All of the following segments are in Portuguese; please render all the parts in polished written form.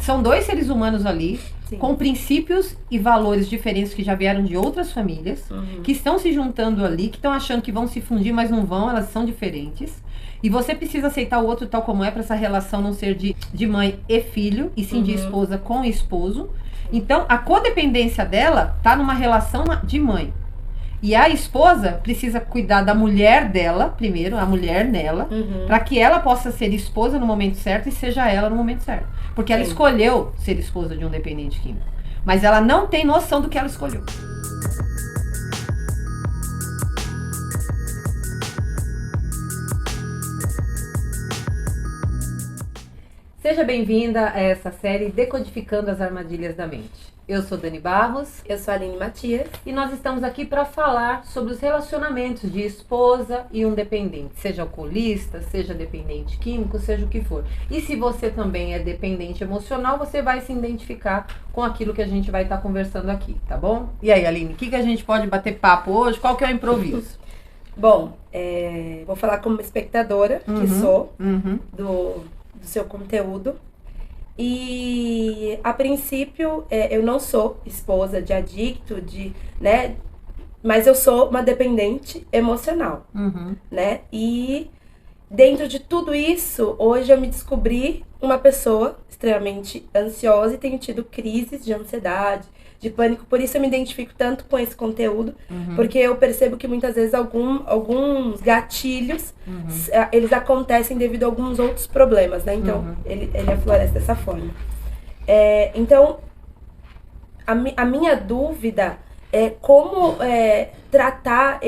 São dois seres humanos ali, Sim. com princípios e valores diferentes que já vieram de outras famílias, que estão se juntando ali, que estão achando que vão se fundir, mas não vão, elas são diferentes. E você precisa aceitar o outro tal como é, para essa relação não ser de mãe e filho, e sim de esposa com esposo. Então, a codependência dela tá numa relação de mãe. E a esposa precisa cuidar da mulher dela, primeiro, a mulher nela, para que ela possa ser esposa no momento certo e seja ela no momento certo. Porque ela escolheu ser esposa de um dependente químico. Mas ela não tem noção do que ela escolheu. Seja bem-vinda a essa série Decodificando as Armadilhas da Mente. Eu sou Dani Barros. Eu sou a Aline Matias. E nós estamos aqui para falar sobre os relacionamentos de esposa e um dependente. Seja alcoolista, seja dependente químico, seja o que for. E se você também é dependente emocional, você vai se identificar com aquilo que a gente vai estar conversando aqui, tá bom? E aí, Aline, o que a gente pode bater papo hoje? Qual que é o improviso? Bom, vou falar como espectadora que sou do seu conteúdo. E, a princípio, eu não sou esposa de adicto, né? Mas eu sou uma dependente emocional, né? E dentro de tudo isso, hoje eu me descobri uma pessoa extremamente ansiosa e tenho tido crises de ansiedade, de pânico. Por isso eu me identifico tanto com esse conteúdo, porque eu percebo que muitas vezes alguns gatilhos, eles acontecem devido a alguns outros problemas, né? Então, ele aflorece dessa forma. Então, a minha dúvida é como tratar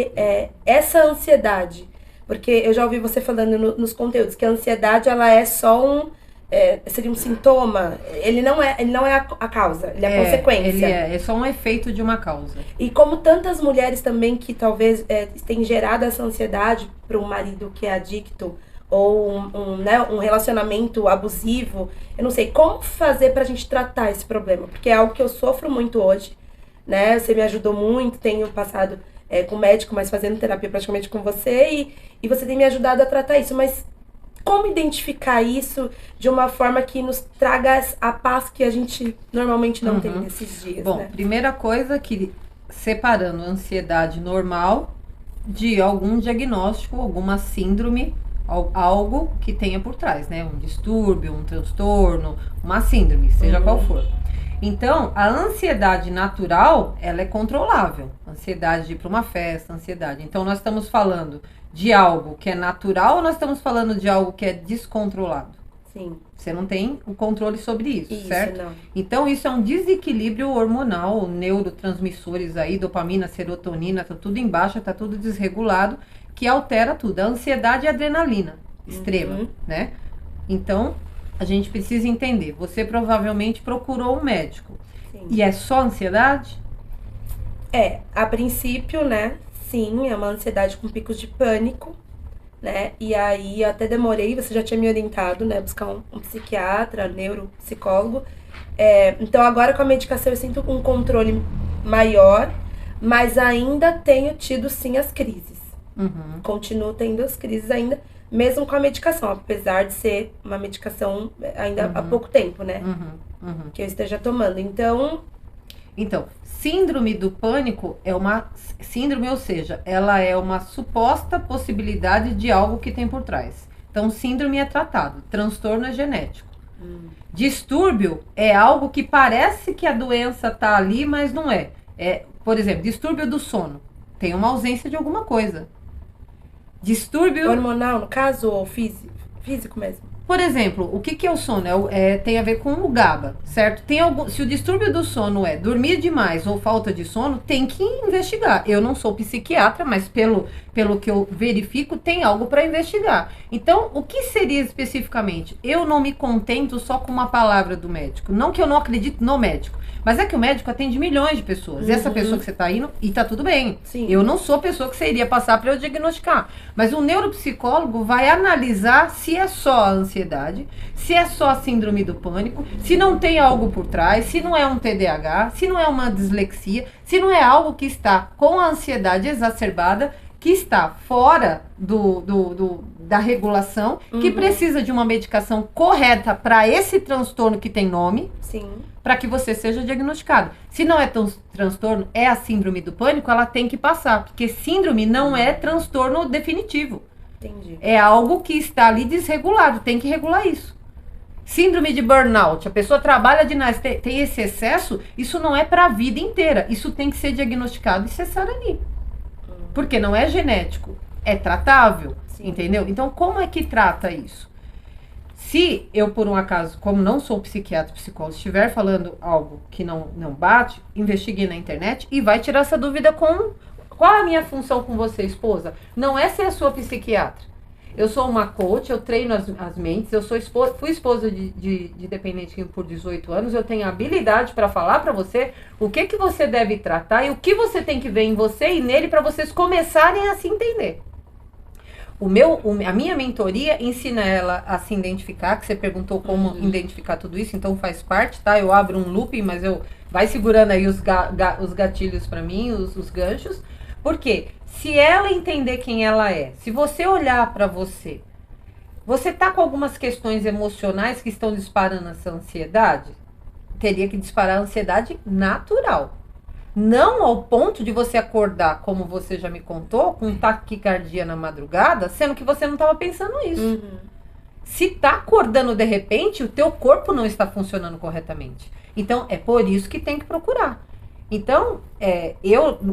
essa ansiedade. Porque eu já ouvi você falando nos conteúdos que a ansiedade, ela é só seria um sintoma. Ele não é a causa, ele é a consequência. Ele é só um efeito de uma causa. E como tantas mulheres também que talvez têm gerado essa ansiedade para um marido que é adicto, ou um relacionamento abusivo, eu não sei como fazer pra gente tratar esse problema, porque é algo que eu sofro muito hoje, né? Você me ajudou muito, tenho passado com médico, mas fazendo terapia praticamente com você, e você tem me ajudado a tratar isso, mas como identificar isso de uma forma que nos traga a paz que a gente normalmente não tem nesses dias, Bom, né? primeira coisa que, separando a ansiedade normal de algum diagnóstico, alguma síndrome, algo que tenha por trás, né? Um distúrbio, um transtorno, uma síndrome, seja qual for. Então, a ansiedade natural, ela é controlável. Ansiedade de ir para uma festa, ansiedade. Então, nós estamos falando de algo que é natural ou nós estamos falando de algo que é descontrolado? Sim. Você não tem o controle sobre isso, certo? Não. Então, isso é um desequilíbrio hormonal, neurotransmissores aí, dopamina, serotonina, tá tudo em baixa, tá tudo desregulado, que altera tudo. A ansiedade e a adrenalina extrema, né? Então, a gente precisa entender. Você provavelmente procurou um médico. Sim. E é só ansiedade? A princípio, né? Sim, é uma ansiedade com picos de pânico, né? E aí eu até demorei, você já tinha me orientado, né? Buscar um psiquiatra, neuropsicólogo. Então agora com a medicação eu sinto um controle maior, mas ainda tenho tido sim as crises. Continuo tendo as crises ainda, mesmo com a medicação, apesar de ser uma medicação ainda há pouco tempo, né? Que eu esteja tomando. Então, síndrome do pânico é uma síndrome, ou seja, ela é uma suposta possibilidade de algo que tem por trás. Então, síndrome é tratado, transtorno é genético. Distúrbio é algo que parece que a doença tá ali, mas não é. Por exemplo, distúrbio do sono. Tem uma ausência de alguma coisa. Distúrbio... hormonal, no caso, ou físico mesmo? Por exemplo, o que é o sono? Tem a ver com o GABA, certo? Se o distúrbio do sono é dormir demais ou falta de sono, tem que investigar. Eu não sou psiquiatra, mas pelo que eu verifico, tem algo para investigar. Então, o que seria especificamente? Eu não me contento só com uma palavra do médico. Não que eu não acredite no médico, mas é que o médico atende milhões de pessoas. E essa pessoa que você está indo, e tá tudo bem. Sim. Eu não sou a pessoa que você iria passar para eu diagnosticar. Mas o neuropsicólogo vai analisar se é só a ansiedade, se é só a síndrome do pânico, se não tem algo por trás, se não é um TDAH, se não é uma dislexia, se não é algo que está com a ansiedade exacerbada que está fora da regulação, que precisa de uma medicação correta para esse transtorno que tem nome, para que você seja diagnosticado. Se não é transtorno, é a síndrome do pânico, ela tem que passar, porque síndrome não é transtorno definitivo. Entendi. É algo que está ali desregulado, tem que regular isso. Síndrome de burnout, a pessoa trabalha demais, tem esse excesso, isso não é para a vida inteira, isso tem que ser diagnosticado e cessar ali. Porque não é genético, é tratável, entendeu? Então, como é que trata isso? Se eu, por um acaso, como não sou psiquiatra, psicólogo, estiver falando algo que não bate, investigue na internet e vai tirar essa dúvida com... Qual é a minha função com você, esposa? Não é ser a sua psiquiatra. Eu sou uma coach, eu treino as mentes, eu sou fui esposa de dependente por 18 anos, eu tenho habilidade para falar para você o que você deve tratar e o que você tem que ver em você e nele para vocês começarem a se entender. A minha mentoria ensina ela a se identificar, que você perguntou como identificar tudo isso, então faz parte, tá? Eu abro um looping, mas vai segurando aí os gatilhos para mim, os ganchos. Por quê? Se ela entender quem ela é, se você olhar para você tá com algumas questões emocionais que estão disparando essa ansiedade, teria que disparar a ansiedade natural. Não ao ponto de você acordar, como você já me contou, com taquicardia na madrugada, sendo que você não estava pensando nisso. Se tá acordando de repente, o teu corpo não está funcionando corretamente. Então, é por isso que tem que procurar. Então,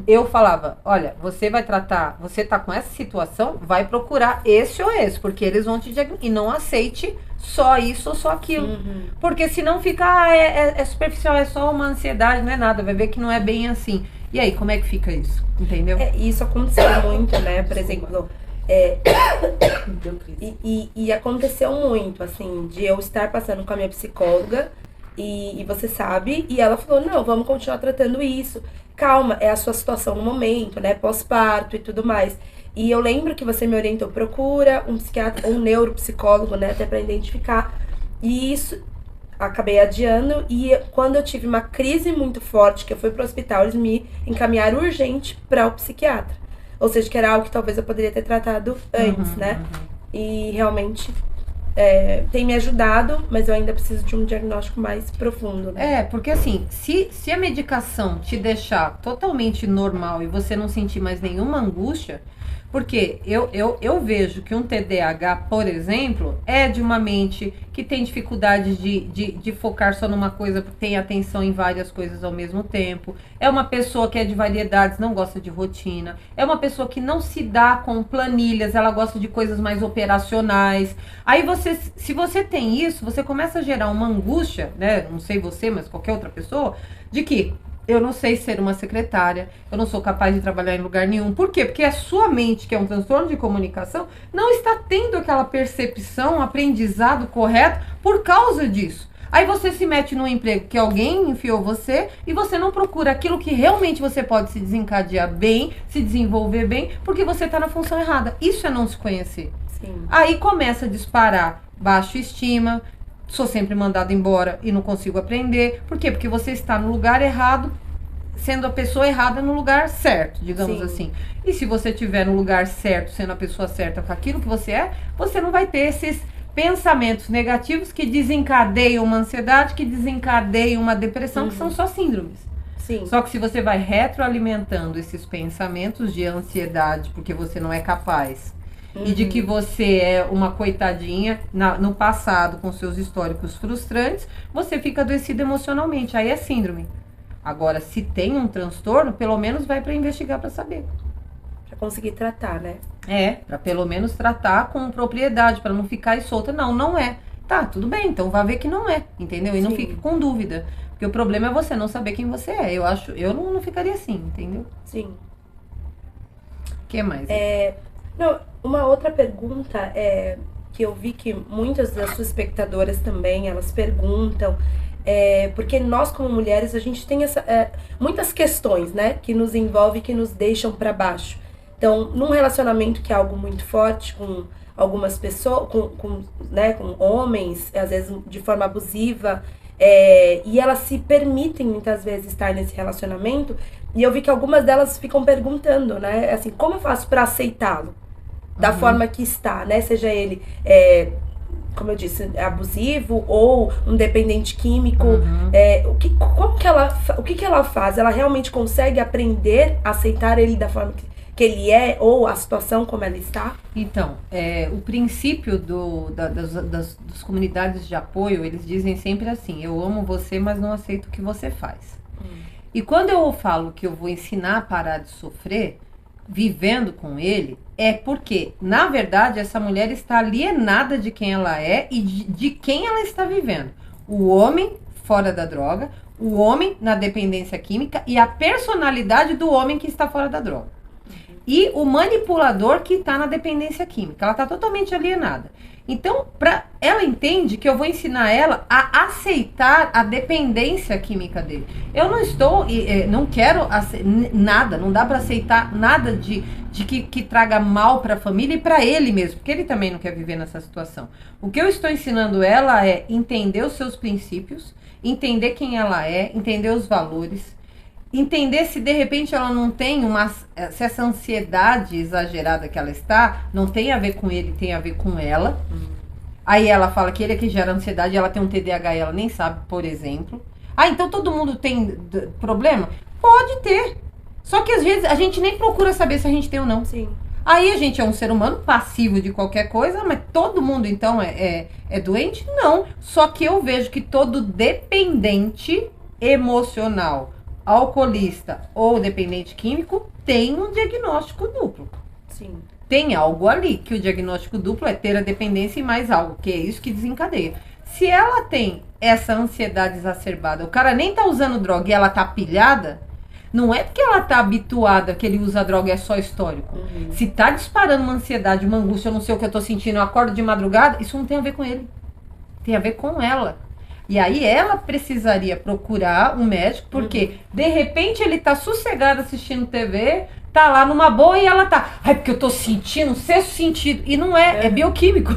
eu falava, olha, você vai tratar, você tá com essa situação, vai procurar esse ou esse, porque eles vão te diagnosticar. E não aceite só isso ou só aquilo. Porque senão fica, é superficial, é só uma ansiedade, não é nada, vai ver que não é bem assim. E aí, como é que fica isso? Entendeu? Isso aconteceu muito, né? Por exemplo, e aconteceu muito, assim, de eu estar passando com a minha psicóloga, e você sabe, e ela falou, não, vamos continuar tratando isso. Calma, é a sua situação no momento, né? Pós-parto e tudo mais. E eu lembro que você me orientou, procura um psiquiatra, um neuropsicólogo, né? Até pra identificar. E isso, acabei adiando. E quando eu tive uma crise muito forte, que eu fui pro hospital, eles me encaminharam urgente para o psiquiatra. Ou seja, que era algo que talvez eu poderia ter tratado antes, né? E realmente... tem me ajudado, mas eu ainda preciso de um diagnóstico mais profundo, né? Porque assim, se a medicação te deixar totalmente normal e você não sentir mais nenhuma angústia, porque eu vejo que um TDAH, por exemplo, é de uma mente que tem dificuldade de focar só numa coisa, porque tem atenção em várias coisas ao mesmo tempo. É uma pessoa que é de variedades, não gosta de rotina. É uma pessoa que não se dá com planilhas, ela gosta de coisas mais operacionais. Aí se você tem isso, você começa a gerar uma angústia, né? Não sei você, mas qualquer outra pessoa, de que eu não sei ser uma secretária, eu não sou capaz de trabalhar em lugar nenhum. Por quê? Porque a sua mente, que é um transtorno de comunicação, não está tendo aquela percepção, aprendizado correto por causa disso. Aí você se mete num emprego que alguém enfiou você e você não procura aquilo que realmente você pode se desencadear bem, se desenvolver bem, porque você está na função errada. Isso é não se conhecer. Sim. Aí começa a disparar baixa estima, sou sempre mandada embora e não consigo aprender. Por quê? Porque você está no lugar errado, sendo a pessoa errada no lugar certo, digamos assim. E se você estiver no lugar certo, sendo a pessoa certa com aquilo que você é, você não vai ter esses pensamentos negativos que desencadeiam uma ansiedade, que desencadeiam uma depressão, que são só síndromes. Sim. Só que se você vai retroalimentando esses pensamentos de ansiedade, porque você não é capaz, e de que você é uma coitadinha no passado com seus históricos frustrantes, você fica adoecido emocionalmente. Aí é síndrome. Agora, se tem um transtorno, pelo menos vai para investigar para saber. Pra conseguir tratar, né? Para pelo menos tratar com propriedade, para não ficar aí solta. Não é. Tá, tudo bem, então vai ver que não é, entendeu? E não fique com dúvida. Porque o problema é você não saber quem você é. Eu não ficaria assim, entendeu? Sim. O que mais? Não, uma outra pergunta que eu vi que muitas das suas espectadoras também, elas perguntam, porque nós como mulheres, a gente tem muitas questões, né, que nos envolvem, que nos deixam para baixo. Então, num relacionamento que é algo muito forte com algumas pessoas, com homens, às vezes de forma abusiva, E elas se permitem muitas vezes estar nesse relacionamento. E eu vi que algumas delas ficam perguntando, né? Assim, como eu faço para aceitá-lo? Da forma que está, né? Seja ele, como eu disse, abusivo ou um dependente químico. O que ela faz? Ela realmente consegue aprender a aceitar ele da forma que ele é, ou a situação como ela está? Então, o princípio das comunidades de apoio, eles dizem sempre assim: eu amo você, mas não aceito o que você faz. E quando eu falo que eu vou ensinar a parar de sofrer, vivendo com ele, é porque, na verdade, essa mulher está alienada de quem ela é e de quem ela está vivendo. O homem fora da droga, o homem na dependência química e a personalidade do homem que está fora da droga. E o manipulador que está na dependência química. Ela está totalmente alienada. Então, ela entende que eu vou ensinar ela a aceitar a dependência química dele. Eu não quero nada, não dá para aceitar nada de que traga mal para a família e para ele mesmo, porque ele também não quer viver nessa situação. O que eu estou ensinando ela é entender os seus princípios, entender quem ela é, entender os valores, entender se de repente ela não tem se essa ansiedade exagerada que ela está, não tem a ver com ele, tem a ver com ela. Aí ela fala que ele é que gera ansiedade, ela tem um TDAH e ela nem sabe, por exemplo. Então todo mundo tem problema? Pode ter. Só que às vezes a gente nem procura saber se a gente tem ou não. Sim. Aí a gente é um ser humano passivo de qualquer coisa, mas todo mundo então é doente? Não. Só que eu vejo que todo dependente emocional, alcoolista ou dependente químico tem um diagnóstico duplo. Sim. Tem algo ali, que o diagnóstico duplo é ter a dependência e mais algo, que é isso que desencadeia. Se ela tem essa ansiedade exacerbada, o cara nem tá usando droga e ela tá pilhada, não é porque ela tá habituada que ele usa droga, é só histórico. Se tá disparando uma ansiedade, uma angústia, eu não sei o que eu tô sentindo, eu acordo de madrugada, isso não tem a ver com ele. Tem a ver com ela. E aí ela precisaria procurar um médico, porque de repente ele tá sossegado assistindo TV, tá lá numa boa e ela tá, porque eu tô sentindo um sexto sentido. E não é bioquímico.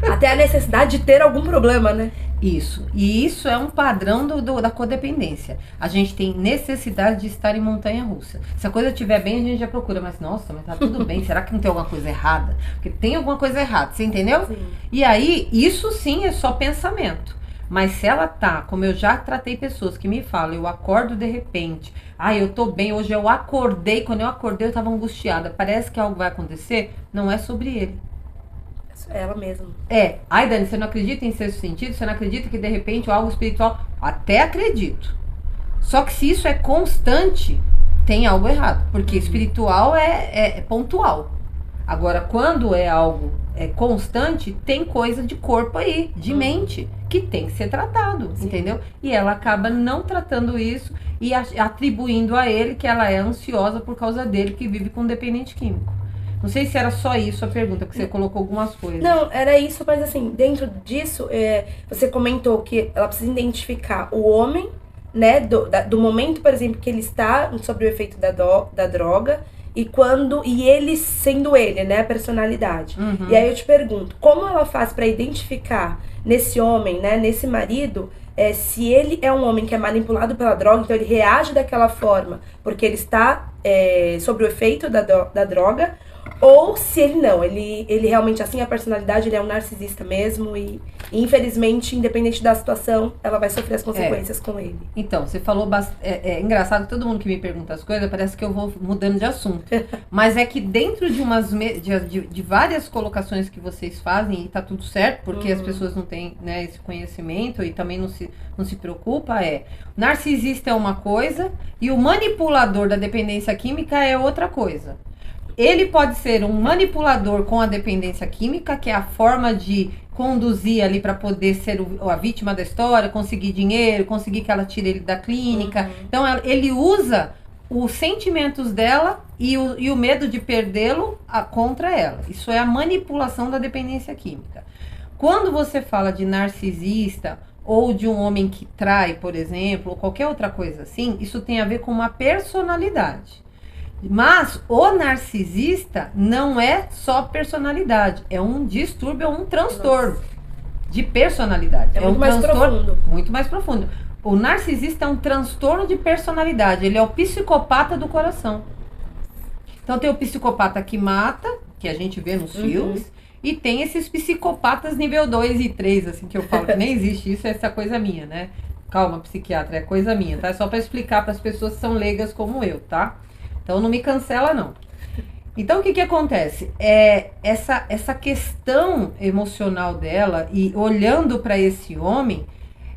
Até a necessidade de ter algum problema, né? Isso. E isso é um padrão da codependência. A gente tem necessidade de estar em montanha-russa. Se a coisa estiver bem, a gente já procura. Mas, nossa, mas tá tudo bem. Será que não tem alguma coisa errada? Porque tem alguma coisa errada, você entendeu? Sim. E aí, isso sim é só pensamento. Mas se ela tá, como eu já tratei pessoas que me falam, eu acordo de repente, eu tô bem, hoje eu acordei, quando eu acordei eu tava angustiada, parece que algo vai acontecer, não é sobre ele. É ela mesma. Dani, você não acredita em sexto sentido? Você não acredita que de repente algo espiritual? Até acredito. Só que se isso é constante, tem algo errado, porque espiritual é pontual. Agora, quando é algo constante, tem coisa de corpo aí, de mente, que tem que ser tratado, entendeu? E ela acaba não tratando isso e atribuindo a ele que ela é ansiosa por causa dele, que vive com um dependente químico. Não sei se era só isso a pergunta, porque você colocou algumas coisas. Não, era isso, mas assim, dentro disso, você comentou que ela precisa identificar o homem, né, do momento, por exemplo, que ele está sob o efeito da droga, e ele sendo ele, né, a personalidade. E aí eu te pergunto, como ela faz para identificar nesse homem, né, nesse marido, se ele é um homem que é manipulado pela droga, então ele reage daquela forma porque ele está sob o efeito da droga, ou se ele não, ele realmente, assim, a personalidade, ele é um narcisista mesmo e infelizmente, independente da situação, ela vai sofrer as consequências com ele. Então, você falou é engraçado, todo mundo que me pergunta as coisas, parece que eu vou mudando de assunto. Mas é que dentro de várias colocações que vocês fazem, e tá tudo certo, porque as pessoas não têm, né, esse conhecimento e também não se preocupa, narcisista é uma coisa e o manipulador da dependência química é outra coisa. Ele pode ser um manipulador com a dependência química, que é a forma de conduzir ali para poder ser a vítima da história, conseguir dinheiro, conseguir que ela tire ele da clínica. Então, ele usa os sentimentos dela e o medo de perdê-lo contra ela. Isso é a manipulação da dependência química. Quando você fala de narcisista ou de um homem que trai, por exemplo, ou qualquer outra coisa assim, isso tem a ver com uma personalidade. Mas o narcisista não é só personalidade, é um distúrbio, é um transtorno. de personalidade. É muito mais profundo. Muito mais profundo. O narcisista é um transtorno de personalidade. Ele é o psicopata do coração. Então tem o psicopata que mata, que a gente vê nos filmes, e tem esses psicopatas nível 2 e 3, assim, que eu falo que nem existe isso, essa coisa minha, né? Calma, psiquiatra, é coisa minha, tá? É só para explicar para as pessoas que são leigas como eu, tá? Então não me cancela, não. Então o que acontece? Essa questão emocional dela, e olhando para esse homem,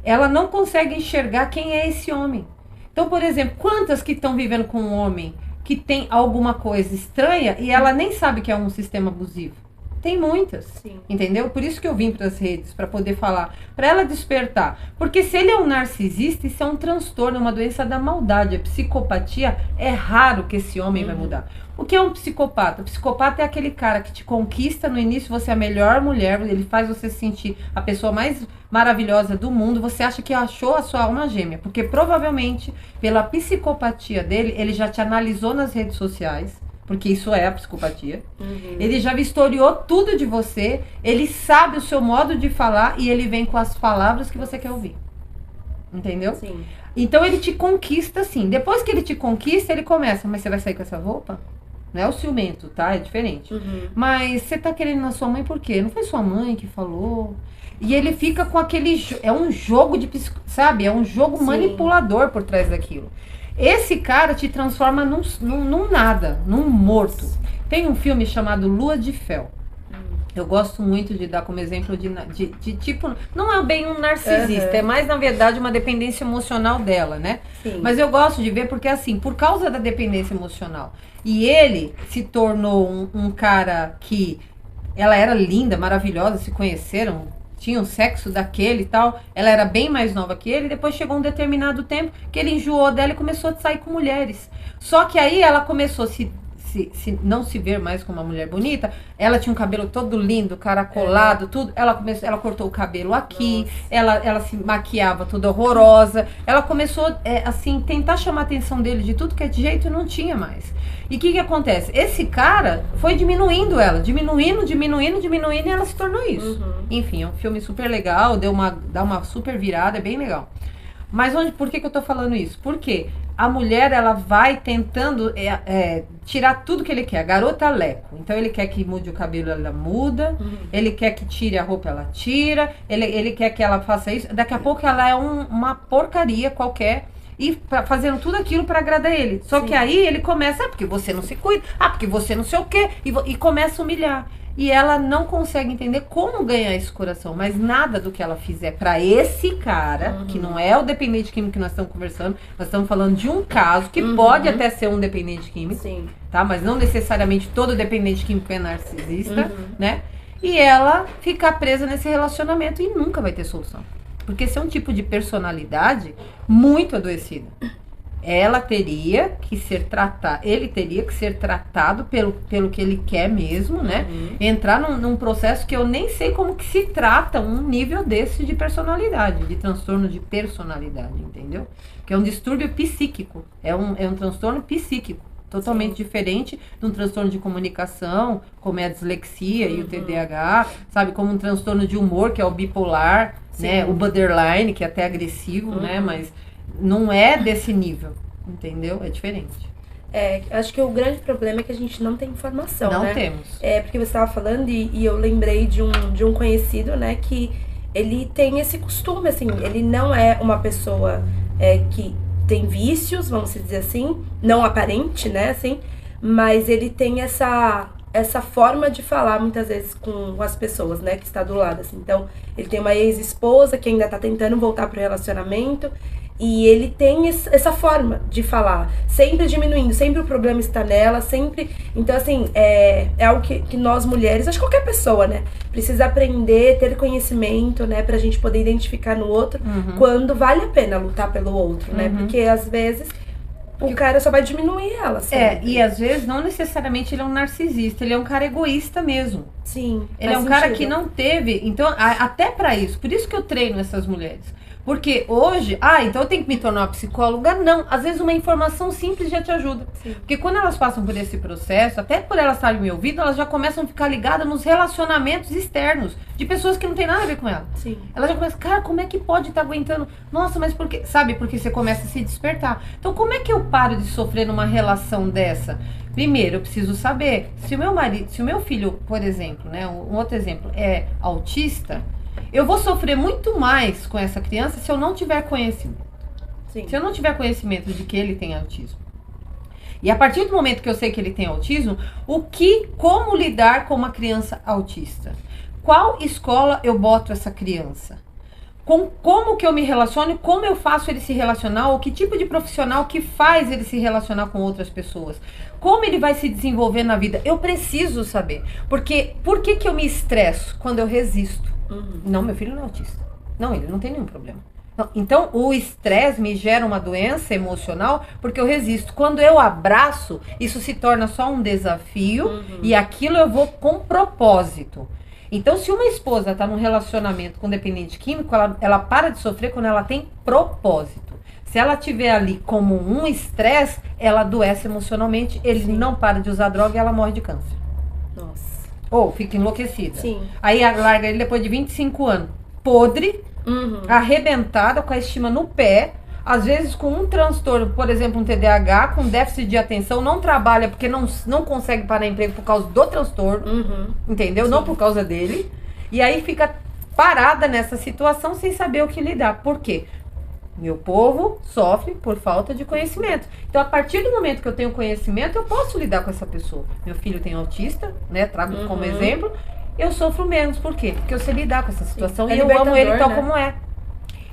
ela não consegue enxergar quem é esse homem. Então, por exemplo, quantas que estão vivendo com um homem que tem alguma coisa estranha e ela nem sabe que é um sistema abusivo? Tem muitas, sim, entendeu? Por isso que eu vim para as redes, para poder falar, para ela despertar. Porque se ele é um narcisista, isso é um transtorno, uma doença da maldade, a psicopatia, é raro que esse homem vai mudar. O que é um psicopata? O psicopata é aquele cara que te conquista no início, você é a melhor mulher, ele faz você se sentir a pessoa mais maravilhosa do mundo, você acha que achou a sua alma gêmea, porque provavelmente, pela psicopatia dele, ele já te analisou nas redes sociais, porque isso é a psicopatia. Ele já vistoriou tudo de você, ele sabe o seu modo de falar e ele vem com as palavras que você quer ouvir. Entendeu? Sim. Então ele te conquista assim. Depois que ele te conquista, ele começa, mas você vai sair com essa roupa? Não é o ciumento, tá? É diferente. Mas você tá querendo na sua mãe por quê? Não foi sua mãe que falou? E ele fica com aquele... É um jogo de... Sabe? É um jogo manipulador por trás daquilo. Esse cara te transforma num nada, num morto. Tem um filme chamado Lua de Fel. Eu gosto muito de dar como exemplo de tipo... Não é bem um narcisista, é mais, na verdade, uma dependência emocional dela, né? Sim. Mas eu gosto de ver porque, assim, por causa da dependência emocional. E ele se tornou um cara que... Ela era linda, maravilhosa, se conheceram... Tinha um sexo daquele e tal, ela era bem mais nova que ele, depois chegou um determinado tempo que ele enjoou dela e começou a sair com mulheres. Só que aí ela começou a se não se ver mais como uma mulher bonita, ela tinha um cabelo todo lindo, caracolado, tudo, ela cortou o cabelo aqui, ela se maquiava toda horrorosa, ela começou, assim, tentar chamar a atenção dele de tudo que é de jeito e não tinha mais. E o que acontece? Esse cara foi diminuindo ela, diminuindo, e ela se tornou isso. Enfim, é um filme super legal, dá uma super virada, é bem legal. Mas por que eu tô falando isso? Porque a mulher, ela vai tentando tirar tudo que ele quer. A garota leco. Então, ele quer que mude o cabelo, ela muda. Ele quer que tire a roupa, ela tira. Ele quer que ela faça isso. Daqui a pouco, ela é uma porcaria qualquer. E fazendo tudo aquilo para agradar ele. Só que aí, ele começa, porque você não se cuida. Porque você não sei o quê. E começa a humilhar. E ela não consegue entender como ganhar esse coração. Mas nada do que ela fizer para esse cara, que não é o dependente químico que nós estamos conversando, nós estamos falando de um caso que pode até ser um dependente químico, tá? Mas não necessariamente todo dependente químico é narcisista, né? E ela ficar presa nesse relacionamento e nunca vai ter solução. Porque esse é um tipo de personalidade muito adoecida. Ela teria que ser tratada, ele teria que ser tratado pelo que ele quer mesmo, né? Entrar num processo que eu nem sei como que se trata um nível desse de personalidade, de transtorno de personalidade, entendeu? Que é um distúrbio psíquico, é um transtorno psíquico, totalmente diferente de um transtorno de comunicação, como é a dislexia e o TDAH, sabe? Como um transtorno de humor, que é o bipolar, né? O borderline, que é até agressivo, né? Mas... não é desse nível, entendeu? É diferente. Acho que o grande problema é que a gente não tem informação, né? Não temos. Porque você estava falando e eu lembrei de um conhecido, né? Que ele tem esse costume, assim, ele não é uma pessoa que tem vícios, vamos dizer assim, não aparente, né? Assim, mas ele tem essa forma de falar muitas vezes com as pessoas, né, que está do lado, assim. Então, ele tem uma ex-esposa que ainda tá tentando voltar pro relacionamento e ele tem essa forma de falar, sempre diminuindo, sempre o problema está nela, sempre... Então, assim, é algo que nós mulheres, acho que qualquer pessoa, né, precisa aprender, ter conhecimento, né, pra gente poder identificar no outro quando vale a pena lutar pelo outro, né, porque às vezes... o cara só vai diminuir ela, sempre. E às vezes não necessariamente ele é um narcisista, ele é um cara egoísta mesmo. Sim. Ele é um cara que não teve, então, até pra isso, por isso que eu treino essas mulheres. Porque hoje, então eu tenho que me tornar uma psicóloga? Não. Às vezes uma informação simples já te ajuda. Sim. Porque quando elas passam por esse processo, até por elas estarem me ouvindo, elas já começam a ficar ligadas nos relacionamentos externos, de pessoas que não tem nada a ver com ela. Sim. Elas já começam, cara, como é que pode estar aguentando? Nossa, mas por quê? Sabe, porque você começa a se despertar. Então, como é que eu paro de sofrer numa relação dessa? Primeiro, eu preciso saber, se o meu filho, por exemplo, né, um outro exemplo, é autista, eu vou sofrer muito mais com essa criança se eu não tiver conhecimento. Sim. Se eu não tiver conhecimento de que ele tem autismo. E a partir do momento que eu sei que ele tem autismo, como lidar com uma criança autista? Qual escola eu boto essa criança? Como que eu me relaciono, como eu faço ele se relacionar, ou que tipo de profissional que faz ele se relacionar com outras pessoas, como ele vai se desenvolver na vida, eu preciso saber, porque por que eu me estresso quando eu resisto? Não, meu filho não é autista, não, ele não tem nenhum problema. Não, então o estresse me gera uma doença emocional porque eu resisto. Quando eu abraço, isso se torna só um desafio e aquilo eu vou com propósito. Então, se uma esposa está num relacionamento com dependente químico, ela para de sofrer quando ela tem propósito. Se ela tiver ali como um estresse, ela adoece emocionalmente, ele não para de usar droga e ela morre de câncer. Nossa. Ou fica enlouquecida. Sim. Aí larga ele depois de 25 anos, podre, arrebentada, com a estima no pé, às vezes com um transtorno, por exemplo, um TDAH, com déficit de atenção, não trabalha porque não consegue parar emprego por causa do transtorno, entendeu? Sim. Não por causa dele. E aí fica parada nessa situação sem saber o que lidar. Por quê? Meu povo sofre por falta de conhecimento. Então, a partir do momento que eu tenho conhecimento, eu posso lidar com essa pessoa. Meu filho tem autista, né? Trago como exemplo. Eu sofro menos. Por quê? Porque eu sei lidar com essa situação e eu amo ele tal como é.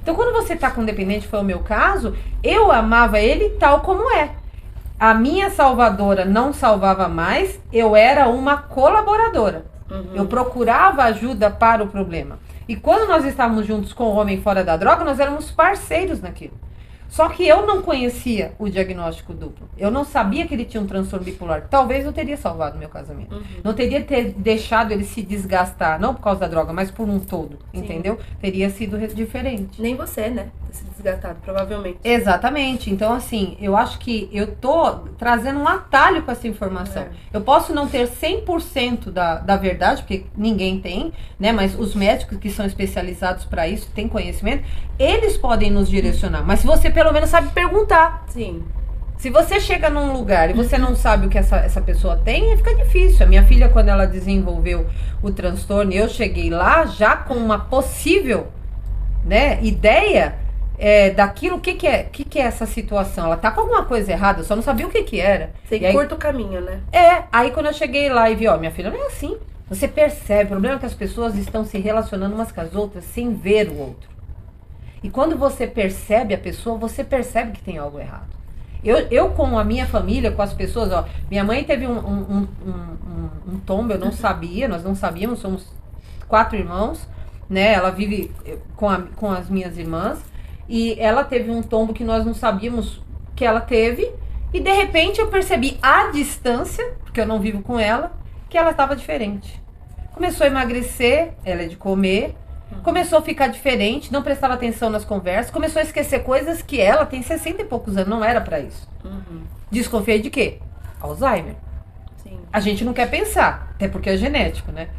Então, quando você tá com dependente, foi o meu caso, eu amava ele tal como é. A minha salvadora não salvava mais, eu era uma colaboradora. Eu procurava ajuda para o problema. E quando nós estávamos juntos com o homem fora da droga, nós éramos parceiros naquilo. Só que eu não conhecia o diagnóstico duplo. Eu não sabia que ele tinha um transtorno bipolar. Talvez eu teria salvado meu casamento. Não teria deixado ele se desgastar, não por causa da droga, mas por um todo, entendeu? Teria sido diferente. Nem você, né? Ter se desgastado, provavelmente. Exatamente. Então, assim, eu acho que eu tô trazendo um atalho com essa informação. Eu posso não ter 100% da verdade, porque ninguém tem, né? Mas os médicos que são especializados para isso, têm conhecimento, eles podem nos direcionar. Mas se você pelo menos sabe perguntar. Sim. Se você chega num lugar e você não sabe o que essa pessoa tem, fica difícil. A minha filha, quando ela desenvolveu o transtorno, eu cheguei lá já com uma possível, né, ideia daquilo, o que é essa situação. Ela tá com alguma coisa errada, eu só não sabia o que era. Você curta o caminho, né? Aí quando eu cheguei lá e vi, minha filha não é assim. Você percebe, o problema é que as pessoas estão se relacionando umas com as outras sem ver o outro. E quando você percebe a pessoa, você percebe que tem algo errado. Eu com a minha família, com as pessoas, minha mãe teve um tombo, eu não sabia, nós não sabíamos, somos 4 irmãos, né? Ela vive com as minhas irmãs, e ela teve um tombo que nós não sabíamos que ela teve, e de repente eu percebi à distância, porque eu não vivo com ela, que ela estava diferente. Começou a emagrecer, ela é de comer, começou a ficar diferente, não prestava atenção nas conversas, começou a esquecer coisas que ela tem 60 e poucos anos, não era pra isso. Desconfiei de quê? Alzheimer. Sim. A gente não quer pensar, até porque é genético, né?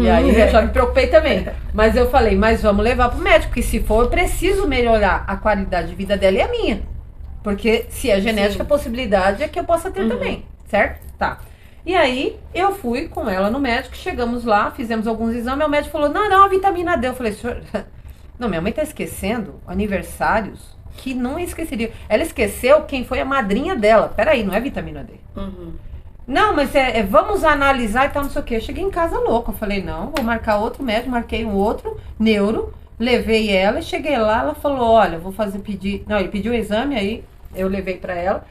E aí eu já me preocupei também. Mas eu falei, mas vamos levar pro médico, porque se for, eu preciso melhorar a qualidade de vida dela e a minha. Porque se é genética, a possibilidade é que eu possa ter também, certo? Tá. E aí, eu fui com ela no médico, chegamos lá, fizemos alguns exames, o médico falou, não, a vitamina D. Eu falei, senhor, não, minha mãe tá esquecendo aniversários que não esqueceria. Ela esqueceu quem foi a madrinha dela. Peraí, não é vitamina D. Não, mas vamos analisar e tal, não sei o quê. Eu cheguei em casa louca, eu falei, não, vou marcar outro médico, marquei um outro, neuro, levei ela e cheguei lá, ela falou, olha, vou pedir... Não, ele pediu o exame, aí eu levei pra ela.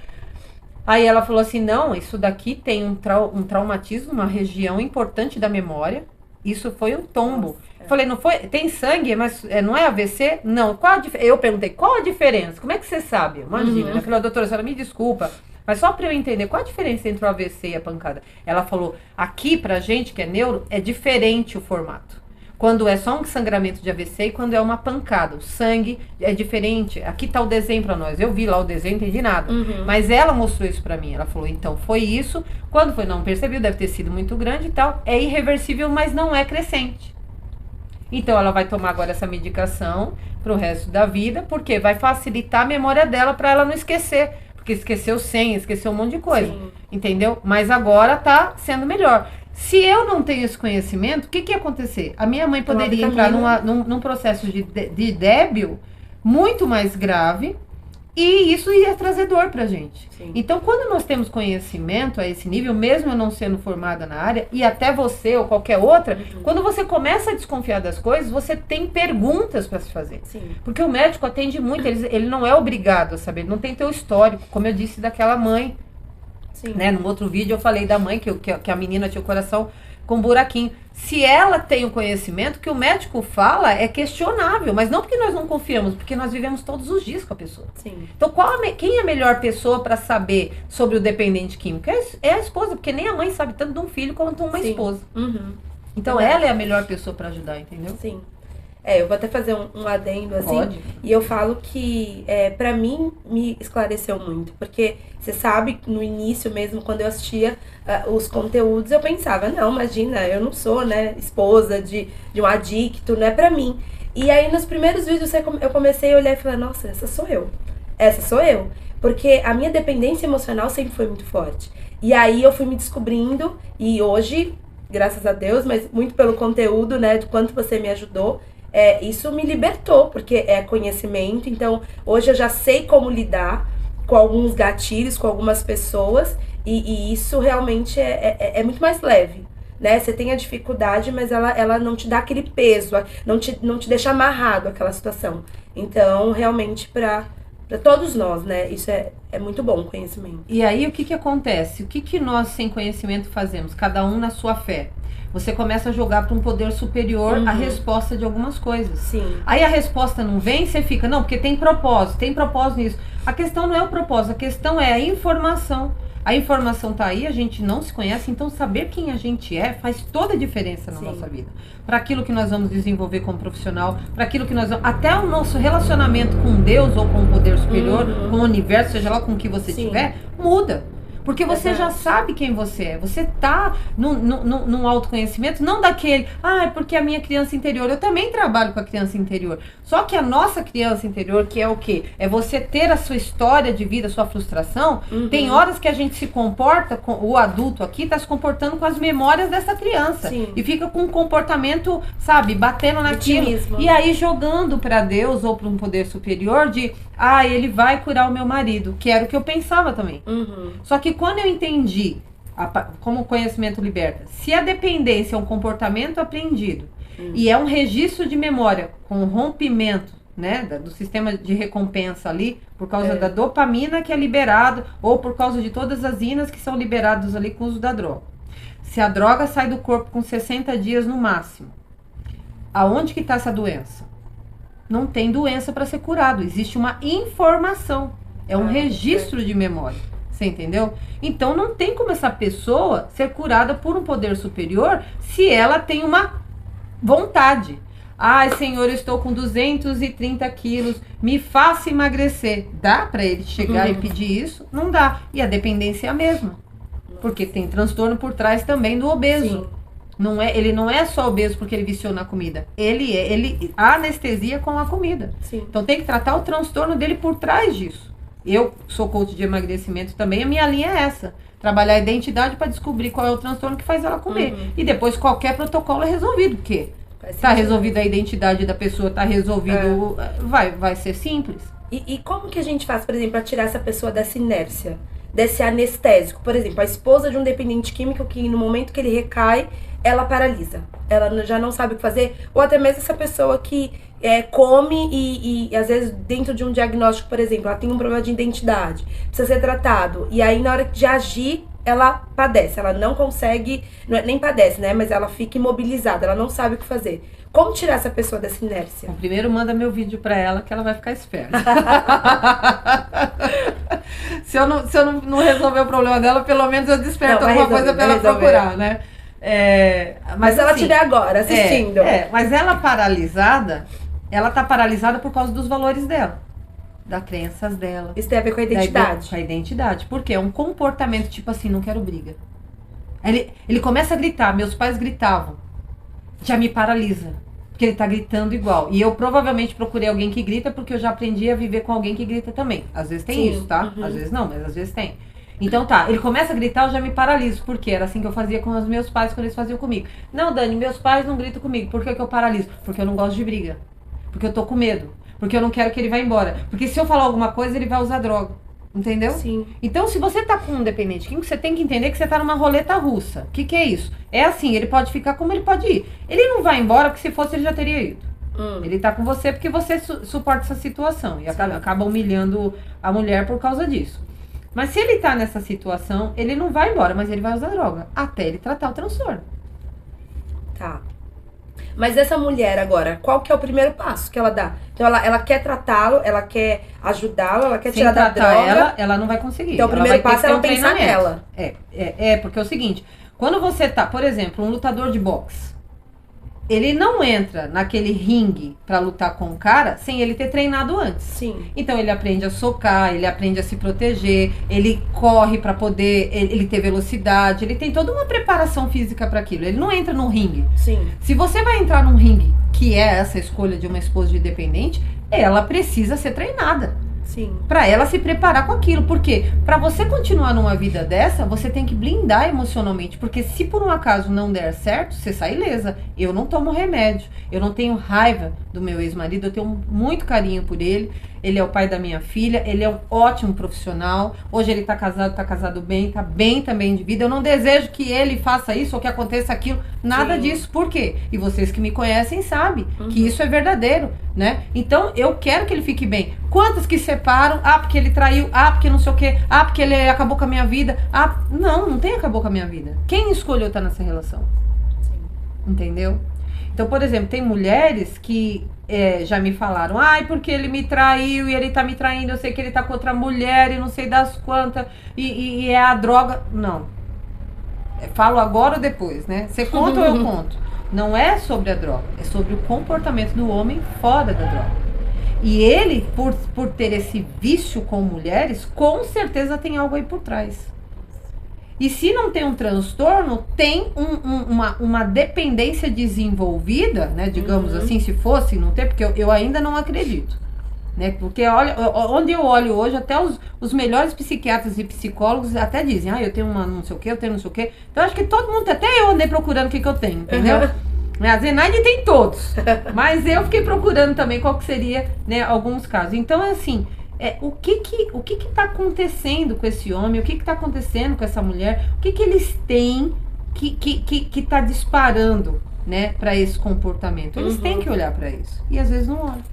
Aí ela falou assim, não, isso daqui tem um traumatismo, uma região importante da memória. Isso foi um tombo. Nossa, Eu falei, não foi? Tem sangue, mas não é AVC? Não. Eu perguntei, qual a diferença? Como é que você sabe? Imagina. Ela falou, doutora, a senhora me desculpa, mas só para eu entender, qual a diferença entre o AVC e a pancada? Ela falou, aqui pra gente que é neuro, é diferente o formato. Quando é só um sangramento de AVC e quando é uma pancada. O sangue é diferente. Aqui tá o desenho pra nós. Eu vi lá o desenho, não entendi nada. Mas ela mostrou isso pra mim. Ela falou, então, foi isso. Quando foi, não percebeu, deve ter sido muito grande e tal. É irreversível, mas não é crescente. Então, ela vai tomar agora essa medicação pro resto da vida, porque vai facilitar a memória dela pra ela não esquecer. Porque esqueceu senha, esqueceu um monte de coisa. Sim. Entendeu? Mas agora tá sendo melhor. Se eu não tenho esse conhecimento, o que ia acontecer? A minha mãe poderia entrar num processo de débil muito mais grave e isso ia trazer dor pra gente. Sim. Então, quando nós temos conhecimento a esse nível, mesmo eu não sendo formada na área, e até você ou qualquer outra, quando você começa a desconfiar das coisas, você tem perguntas para se fazer. Sim. Porque o médico atende muito, ele não é obrigado a saber, ele não tem teu histórico, como eu disse daquela mãe. Sim. Né? No outro vídeo eu falei da mãe, que a menina tinha o coração com buraquinho. Se ela tem o conhecimento, o que o médico fala é questionável, mas não porque nós não confiamos, porque nós vivemos todos os dias com a pessoa. Sim. Então, quem é a melhor pessoa para saber sobre o dependente químico? É a esposa, porque nem a mãe sabe tanto de um filho quanto uma esposa. Então, ela é a melhor pessoa para ajudar, entendeu? Sim. Eu vou até fazer um adendo, assim. Pode. E eu falo que, pra mim, me esclareceu muito. Porque, você sabe, no início mesmo, quando eu assistia os conteúdos, eu pensava, não, imagina, eu não sou, né, esposa de um adicto, não é pra mim. E aí, nos primeiros vídeos, eu comecei a olhar e falar, nossa, essa sou eu. Essa sou eu. Porque a minha dependência emocional sempre foi muito forte. E aí, eu fui me descobrindo, e hoje, graças a Deus, mas muito pelo conteúdo, né, de quanto você me ajudou, isso me libertou, porque é conhecimento. Então, hoje eu já sei como lidar com alguns gatilhos, com algumas pessoas, e isso realmente é muito mais leve, né? Você tem a dificuldade, mas ela não te dá aquele peso, não te deixa amarrado àquela situação. Então, realmente, para todos nós, né? Isso é muito bom, o conhecimento. E aí, o que acontece? O que nós, sem conhecimento, fazemos? Cada um na sua fé. Você começa a jogar para um poder superior a resposta de algumas coisas. Sim. Aí a resposta não vem, você fica, não, porque tem propósito nisso. A questão não é o propósito, a questão é a informação. A informação tá aí, a gente não se conhece, então saber quem a gente faz toda a diferença na nossa vida. Para aquilo que nós vamos desenvolver como profissional, para aquilo que nós vamos... Até o nosso relacionamento com Deus ou com o poder superior, com o universo, seja lá com o que você tiver, muda. Porque você já sabe quem você é. Você tá num autoconhecimento, não daquele, é porque a minha criança interior. Eu também trabalho com a criança interior. Só que a nossa criança interior, que é o quê? É você ter a sua história de vida, a sua frustração. Tem horas que a gente se comporta, o adulto aqui tá se comportando com as memórias dessa criança. Sim. E fica com um comportamento, sabe, batendo naquilo. E aí jogando para Deus ou para um poder superior de... ele vai curar o meu marido, que era o que eu pensava também. Só que quando eu entendi, como o conhecimento liberta, se a dependência é um comportamento aprendido e é um registro de memória com rompimento, né, do sistema de recompensa ali, por causa da dopamina que é liberado, ou por causa de todas as inas que são liberadas ali com o uso da droga. Se a droga sai do corpo com 60 dias no máximo, aonde que está essa doença? Não tem doença para ser curado. Existe uma informação. É um registro de memória. Você entendeu? Então, não tem como essa pessoa ser curada por um poder superior se ela tem uma vontade. Senhor, eu estou com 230 quilos, me faça emagrecer. Dá para ele chegar e pedir isso? Não dá. E a dependência é a mesma. Porque tem transtorno por trás também do obeso. Sim. Ele não é só obeso porque ele viciou na comida. Ele anestesia com a comida. Sim. Então tem que tratar o transtorno dele por trás disso. Eu sou coach de emagrecimento também, a minha linha é essa. Trabalhar a identidade para descobrir qual é o transtorno que faz ela comer. E depois qualquer protocolo é resolvido. Porque tá resolvida a identidade da pessoa, tá resolvido... Vai ser simples. E como que a gente faz, por exemplo, para tirar essa pessoa dessa inércia? Desse anestésico? Por exemplo, a esposa de um dependente químico que no momento que ele recai, ela paralisa. Ela já não sabe o que fazer. Ou até mesmo essa pessoa que come e às vezes dentro de um diagnóstico, por exemplo, ela tem um problema de identidade, precisa ser tratado. E aí na hora de agir, ela padece. Ela não consegue, nem padece, né? Mas ela fica imobilizada, ela não sabe o que fazer. Como tirar essa pessoa dessa inércia? Bom, primeiro manda meu vídeo pra ela que ela vai ficar esperta. Se eu não resolver o problema dela, pelo menos eu desperto alguma coisa pra ela procurar, né? Mas ela estiver agora assistindo. Mas ela paralisada, ela tá paralisada por causa dos valores dela. Das crenças dela. Isso tem a ver com a identidade. Com a identidade. Porque é um comportamento tipo assim, não quero briga. Ele começa a gritar, meus pais gritavam. Já me paralisa. Porque ele tá gritando igual. E eu provavelmente procurei alguém que grita porque eu já aprendi a viver com alguém que grita também. Às vezes tem isso, tá? Às vezes não, mas às vezes tem. Então tá, ele começa a gritar, eu já me paraliso. Por quê? Era assim que eu fazia com os meus pais quando eles faziam comigo. Não, Dani, meus pais não gritam comigo. Por que eu paraliso? Porque eu não gosto de briga. Porque eu tô com medo. Porque eu não quero que ele vá embora. Porque se eu falar alguma coisa, ele vai usar droga. Entendeu? Sim. Então, se você tá com um dependente químico, você tem que entender que você tá numa roleta russa. O que é isso? É assim, ele pode ficar como ele pode ir. Ele não vai embora, porque se fosse, ele já teria ido. Ele tá com você porque você suporta essa situação. E acaba humilhando a mulher por causa disso. Mas se ele tá nessa situação, ele não vai embora, mas ele vai usar droga. Até ele tratar o transtorno. Tá. Mas essa mulher agora, qual que é o primeiro passo que ela dá? Então ela quer tratá-lo, ela quer ajudá-lo, ela quer tirar da droga. Ela não vai conseguir. Então o primeiro passo é ela pensar nela. Porque é o seguinte, quando você tá, por exemplo, um lutador de boxe, ele não entra naquele ringue pra lutar com o cara sem ele ter treinado antes. Sim. Então ele aprende a socar, ele aprende a se proteger, ele corre pra poder, ele ter velocidade, ele tem toda uma preparação física pra aquilo. Ele não entra num ringue. Sim. Se você vai entrar num ringue, que é essa escolha de uma esposa de dependente, ela precisa ser treinada. Sim. Pra ela se preparar com aquilo. Por quê? Pra você continuar numa vida dessa, você tem que blindar emocionalmente. Porque se por um acaso não der certo, você sai ilesa. Eu não tomo remédio. Eu não tenho raiva do meu ex-marido. Eu tenho muito carinho por ele. Ele é o pai da minha filha. Ele é um ótimo profissional. Hoje ele tá casado bem. Tá bem também de vida. Eu não desejo que ele faça isso ou que aconteça aquilo. Nada disso. Por quê? E vocês que me conhecem sabem que isso é verdadeiro, né? Então, eu quero que ele fique bem. Quantas que separam? Ah, porque ele traiu. Ah, porque não sei o quê. Ah, porque ele acabou com a minha vida. Ah, não tem acabou com a minha vida. Quem escolheu estar nessa relação? Sim. Entendeu? Então, por exemplo, tem mulheres que já me falaram, ai, porque ele me traiu e ele tá me traindo, eu sei que ele tá com outra mulher e não sei das quantas, e é a droga. Não. Falo agora ou depois, né? Você conta ou eu conto? Não é sobre a droga, é sobre o comportamento do homem fora da droga. E ele, por ter esse vício com mulheres, com certeza tem algo aí por trás. E se não tem um transtorno, tem uma dependência desenvolvida, né? Digamos assim, se fosse, não tem, porque eu ainda não acredito. Né? Porque olha, onde eu olho hoje, até os melhores psiquiatras e psicólogos até dizem, eu tenho uma não sei o que, eu tenho não sei o que. Então acho que todo mundo, até eu andei procurando o que eu tenho, entendeu? A Zenaide tem todos, mas eu fiquei procurando também qual que seria, né, alguns casos. Então é assim, o que tá acontecendo com esse homem, o que tá acontecendo com essa mulher, o que eles têm que tá disparando, né, para esse comportamento. Eles têm que olhar para isso, e às vezes não olham.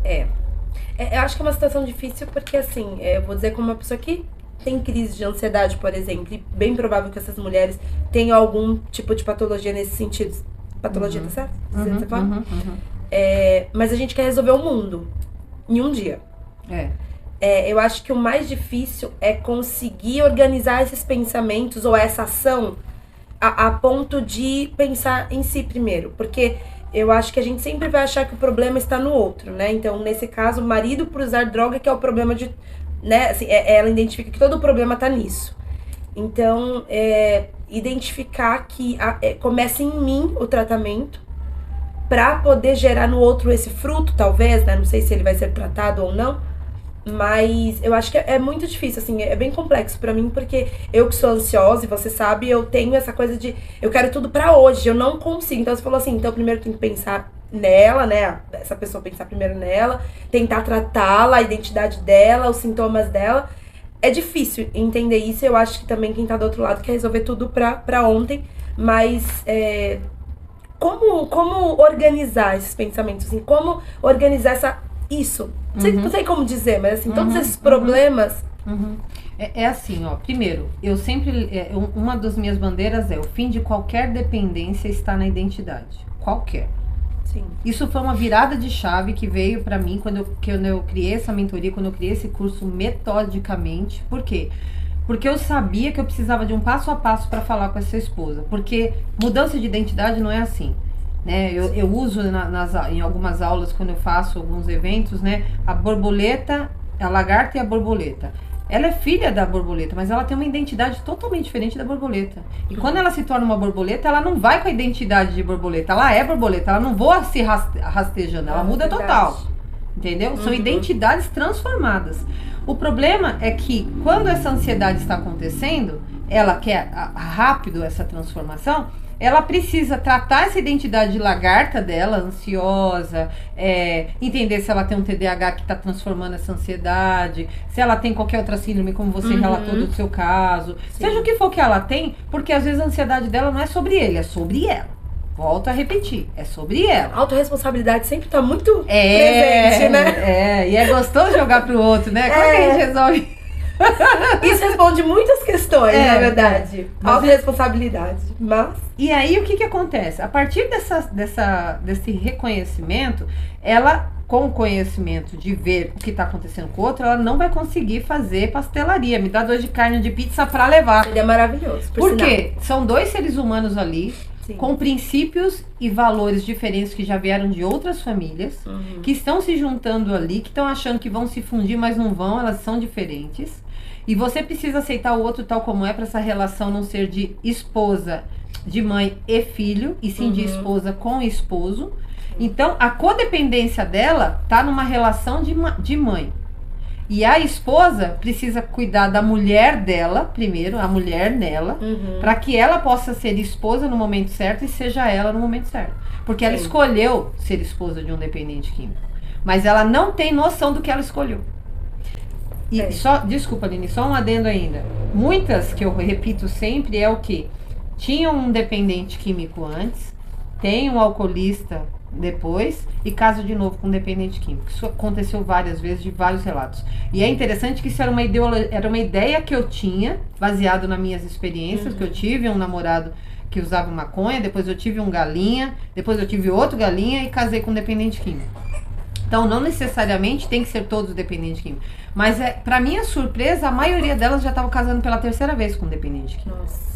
Eu acho que é uma situação difícil porque, assim, eu vou dizer como uma pessoa que tem crise de ansiedade, por exemplo, e bem provável que essas mulheres tenham algum tipo de patologia nesse sentido. Patologia, tá certo? Mas a gente quer resolver o mundo em um dia. Eu acho que o mais difícil é conseguir organizar esses pensamentos ou essa ação a ponto de pensar em si primeiro, porque eu acho que a gente sempre vai achar que o problema está no outro, né? Então, nesse caso, o marido por usar droga que é o problema de... Né? Assim, ela identifica que todo o problema tá nisso. Então, identificar que começa em mim o tratamento pra poder gerar no outro esse fruto, talvez, né? Não sei se ele vai ser tratado ou não, mas eu acho que é muito difícil, assim, é bem complexo pra mim, porque eu que sou ansiosa, e você sabe, eu tenho essa coisa de, eu quero tudo pra hoje, eu não consigo. Então você falou assim, então primeiro tem que pensar nela, né, essa pessoa pensar primeiro nela, tentar tratá-la, a identidade dela, os sintomas dela. É difícil entender isso, eu acho que também quem tá do outro lado quer resolver tudo pra ontem, mas como organizar esses pensamentos, assim, como organizar isso? Não sei como dizer, mas assim, todos esses problemas... É assim, ó, primeiro, eu sempre, uma das minhas bandeiras o fim de qualquer dependência está na identidade, qualquer. Sim. Isso foi uma virada de chave que veio pra mim quando eu criei essa mentoria, quando eu criei esse curso metodicamente. Por quê? porque eu sabia que eu precisava de um passo a passo para falar com essa esposa. Porque mudança de identidade não é assim. Né? Eu uso em algumas aulas, quando eu faço alguns eventos, né? A borboleta, a lagarta e a borboleta. Ela é filha da borboleta, mas ela tem uma identidade totalmente diferente da borboleta. E quando ela se torna uma borboleta, ela não vai com a identidade de borboleta. Ela é borboleta, ela não voa se rastejando, ela muda total. Entendeu? São identidades transformadas. O problema é que quando essa ansiedade está acontecendo, ela quer rápido essa transformação, ela precisa tratar essa identidade de lagarta dela, ansiosa, entender se ela tem um TDAH que está transformando essa ansiedade, se ela tem qualquer outra síndrome, como você relatou do seu caso. Sim. Seja o que for que ela tem, porque às vezes a ansiedade dela não é sobre ele, é sobre ela. Volto a repetir, é sobre ela. A autorresponsabilidade sempre tá muito presente, né? E é gostoso jogar pro outro, né? Como é que a gente resolve? Isso responde muitas questões, na verdade. Autoresponsabilidade. E aí, o que acontece? A partir desse reconhecimento, ela, com o conhecimento de ver o que está acontecendo com o outro, ela não vai conseguir fazer pastelaria. Me dá 2 de carne de pizza para levar. Ele é maravilhoso. Por quê? São 2 seres humanos ali, sim, com princípios e valores diferentes que já vieram de outras famílias, que estão se juntando ali, que estão achando que vão se fundir, mas não vão, elas são diferentes. E você precisa aceitar o outro tal como é, para essa relação não ser de esposa, de mãe e filho, e sim de esposa com esposo. Então, a codependência dela tá numa relação de mãe. E a esposa precisa cuidar da mulher dela, primeiro, a mulher nela, para que ela possa ser esposa no momento certo e seja ela no momento certo. Porque ela escolheu ser esposa de um dependente químico. Mas ela não tem noção do que ela escolheu. E desculpa, Aline, só um adendo ainda. Muitas, que eu repito sempre, é o que? Tinham um dependente químico antes, tem um alcoolista depois e casa de novo com um dependente químico. Isso aconteceu várias vezes, de vários relatos. E é interessante que isso era uma ideia que eu tinha, baseado nas minhas experiências, que eu tive um namorado que usava maconha, depois eu tive um galinha, depois eu tive outro galinha e casei com um dependente químico. Então, não necessariamente tem que ser todos dependentes químicos. Mas, pra minha surpresa, a maioria delas já estavam casando pela 3ª vez com dependente químico. Nossa.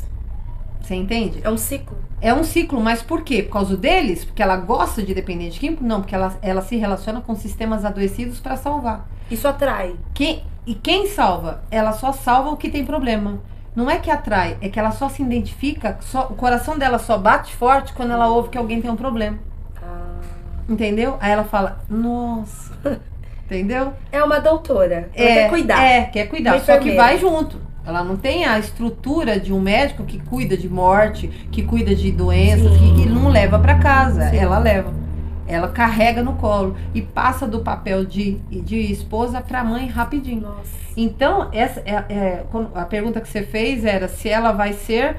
Você entende? É um ciclo. É um ciclo, mas por quê? Por causa deles? Porque ela gosta de dependente químico? Não, porque ela se relaciona com sistemas adoecidos para salvar. Isso atrai. Quem salva? Ela só salva o que tem problema. Não é que atrai, é que ela só se identifica, o coração dela só bate forte quando ela ouve que alguém tem um problema. Entendeu? Aí ela fala, nossa, entendeu? É uma doutora, ela quer cuidar. Quer cuidar, só que vai junto. Ela não tem a estrutura de um médico que cuida de morte, que cuida de doenças, que não leva para casa. Sim. Ela leva. Ela carrega no colo e passa do papel de esposa para mãe rapidinho. Nossa. Então, essa a pergunta que você fez era se ela vai ser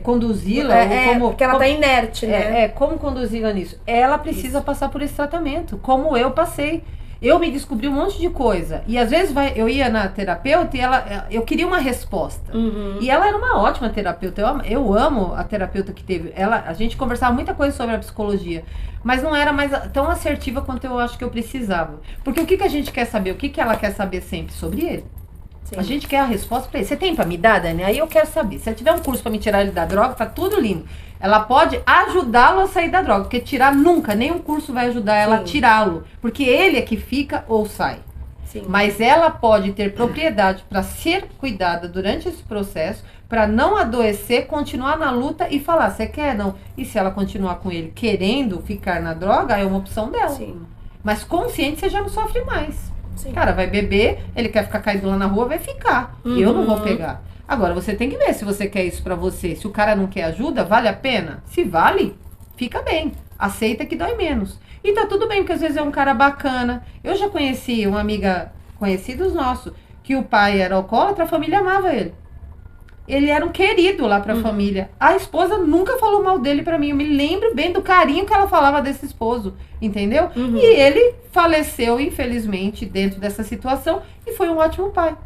conduzi-la, porque ela tá inerte, né? Como conduzi-la nisso? Ela precisa passar por esse tratamento, como eu passei. Eu me descobri um monte de coisa. E às vezes eu ia na terapeuta e eu queria uma resposta. E ela era uma ótima terapeuta. Eu amo a terapeuta que teve. A gente conversava muita coisa sobre a psicologia, mas não era mais tão assertiva quanto eu acho que eu precisava. Porque o que a gente quer saber? O que ela quer saber sempre? Sobre ele. Sim. A gente quer a resposta pra ele. Você tem pra me dar, Dani? Aí eu quero saber. Se eu tiver um curso pra me tirar ele da droga, tá tudo lindo. Ela pode ajudá-lo a sair da droga. Porque tirar nunca, nenhum curso vai ajudar ela a tirá-lo. Porque ele é que fica ou sai. Sim. Mas ela pode ter propriedade para ser cuidada durante esse processo, para não adoecer, continuar na luta e falar, você quer? Não. E se ela continuar com ele querendo ficar na droga, é uma opção dela. Sim. Mas consciente, você já não sofre mais. Sim. Cara, vai beber, ele quer ficar caído lá na rua, vai ficar. Eu não vou pegar. Agora, você tem que ver se você quer isso pra você. Se o cara não quer ajuda, vale a pena? Se vale, fica bem. Aceita que dói menos. E tá tudo bem, porque às vezes é um cara bacana. Eu já conheci uma amiga, conhecidos nossos, que o pai era alcoólatra, a família amava ele. Ele era um querido lá pra família. A esposa nunca falou mal dele pra mim. Eu me lembro bem do carinho que ela falava desse esposo, entendeu? E ele faleceu, infelizmente, dentro dessa situação e foi um ótimo pai.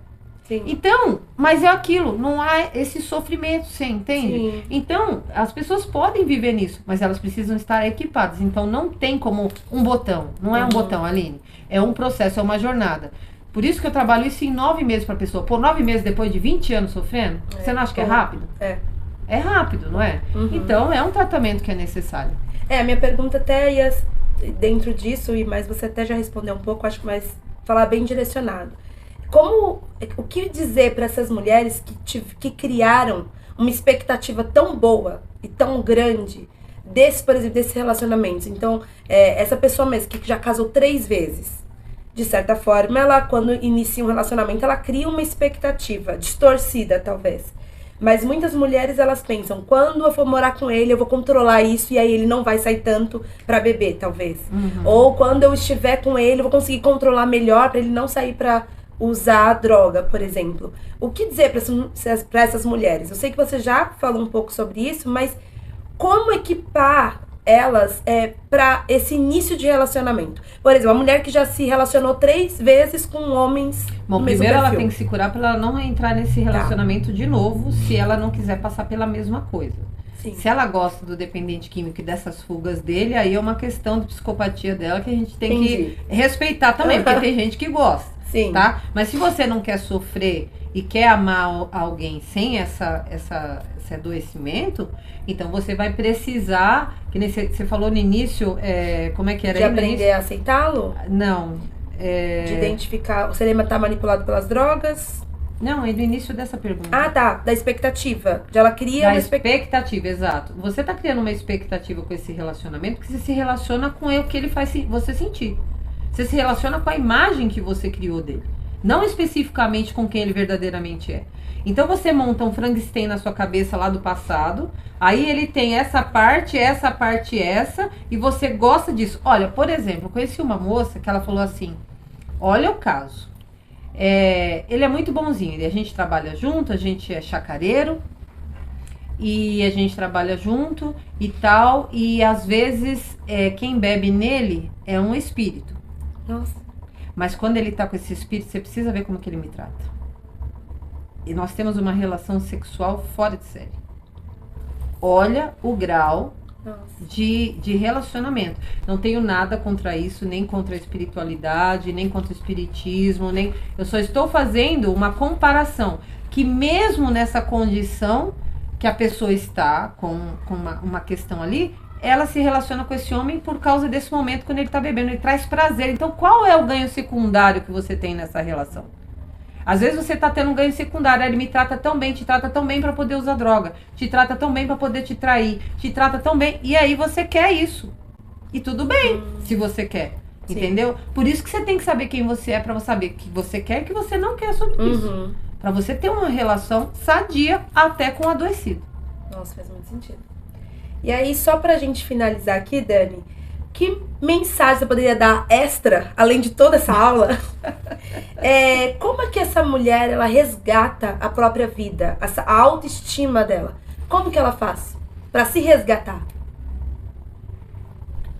Sim. Então, mas é aquilo, não há esse sofrimento, você entende? Sim. Então, as pessoas podem viver nisso, mas elas precisam estar equipadas. Então, não tem como um botão, não é um botão, Aline. É um processo, é uma jornada. Por isso que eu trabalho isso em 9 meses pra pessoa. Por 9 meses depois de 20 anos sofrendo, você não acha que é rápido? É rápido, não é? Então é um tratamento que é necessário. A minha pergunta até ia dentro disso, mas você até já respondeu um pouco, acho que mais falar bem direcionado. O que dizer para essas mulheres que criaram uma expectativa tão boa e tão grande por exemplo, desse relacionamento? Então, essa pessoa mesmo que já casou 3 vezes, de certa forma, ela, quando inicia um relacionamento, ela cria uma expectativa, distorcida, talvez. Mas muitas mulheres, elas pensam, quando eu for morar com ele, eu vou controlar isso, e aí ele não vai sair tanto pra beber, talvez. Ou quando eu estiver com ele, eu vou conseguir controlar melhor pra ele não sair pra usar droga, por exemplo. O que dizer pra essas mulheres? Eu sei que você já falou um pouco sobre isso, mas como equipar elas para esse início de relacionamento? Por exemplo, a mulher que já se relacionou 3 vezes com homens. Bom, primeiro ela tem que se curar para ela não entrar nesse relacionamento de novo, se ela não quiser passar pela mesma coisa. Sim. Se ela gosta do dependente químico e dessas fugas dele, aí é uma questão de psicopatia dela que a gente tem que respeitar também, porque tem gente que gosta. Sim. Tá? Mas se você não quer sofrer e quer amar alguém sem esse adoecimento, então você vai precisar, que nem você falou no início, como é que era? De aprender a aceitá-lo? Não. De identificar, você lembra estar manipulado pelas drogas? Não, é do início dessa pergunta. Ah, tá, da expectativa. De ela cria uma expectativa, exato. Você tá criando uma expectativa com esse relacionamento, porque você se relaciona com o que ele faz você sentir. Você se relaciona com a imagem que você criou dele. Não especificamente com quem ele verdadeiramente é. Então você monta um Frankenstein na sua cabeça lá do passado, aí ele tem essa parte, e você gosta disso. Olha, por exemplo, eu conheci uma moça que ela falou assim, olha o caso, ele é muito bonzinho, a gente trabalha junto, a gente é chacareiro, e a gente trabalha junto e tal, e às vezes quem bebe nele é um espírito. Nossa. Mas quando ele tá com esse espírito, você precisa ver como que ele me trata. E nós temos uma relação sexual fora de série. Olha o grau de relacionamento. Não tenho nada contra isso, nem contra a espiritualidade, nem contra o espiritismo, eu só estou fazendo uma comparação. Que mesmo nessa condição que a pessoa está com uma questão ali, ela se relaciona com esse homem por causa desse momento quando ele está bebendo. Ele traz prazer. Então, qual é o ganho secundário que você tem nessa relação? Às vezes você está tendo um ganho secundário. Ele me trata tão bem, te trata tão bem para poder usar droga. Te trata tão bem para poder te trair. Te trata tão bem. E aí você quer isso. E tudo bem, se você quer. Sim. Entendeu? Por isso que você tem que saber quem você é, para você saber o que você quer e o que você não quer sobre isso. Para você ter uma relação sadia até com o adoecido. Nossa, faz muito sentido. E aí, só pra gente finalizar aqui, Dani, que mensagem você poderia dar extra, além de toda essa aula? Como é que essa mulher, ela resgata a própria vida, a autoestima dela? Como que ela faz pra se resgatar?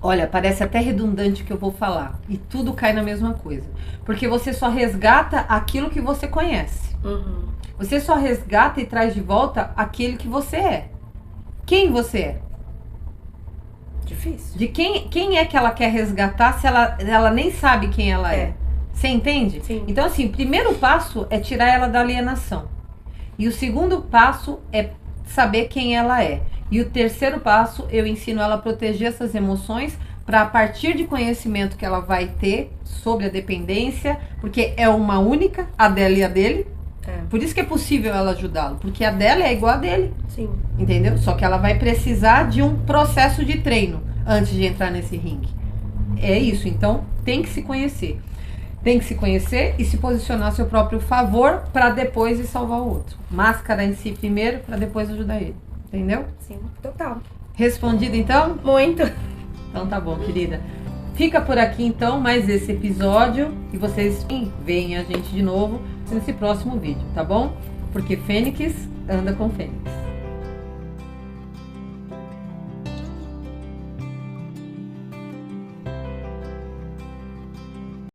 Olha, parece até redundante o que eu vou falar. E tudo cai na mesma coisa. Porque você só resgata aquilo que você conhece. Você só resgata e traz de volta aquele que você é. Quem você é? Difícil. De quem é que ela quer resgatar se ela nem sabe quem ela é? Você entende? Sim. Então, assim, o primeiro passo é tirar ela da alienação. E o segundo passo é saber quem ela é. E o terceiro passo, eu ensino ela a proteger essas emoções para, a partir de conhecimento que ela vai ter sobre a dependência, porque é uma única, a dela e a dele. Por isso que é possível ela ajudá-lo, porque a dela é igual a dele. Sim. Entendeu? Só que ela vai precisar de um processo de treino antes de entrar nesse ringue. É isso, então tem que se conhecer. Tem que se conhecer e se posicionar a seu próprio favor para depois ir salvar o outro. Máscara em si primeiro para depois ajudar ele. Entendeu? Sim, total. Respondido então? Muito. Então tá bom, querida. Fica por aqui então mais esse episódio e vocês veem a gente de novo nesse próximo vídeo, tá bom? Porque Fênix anda com Fênix.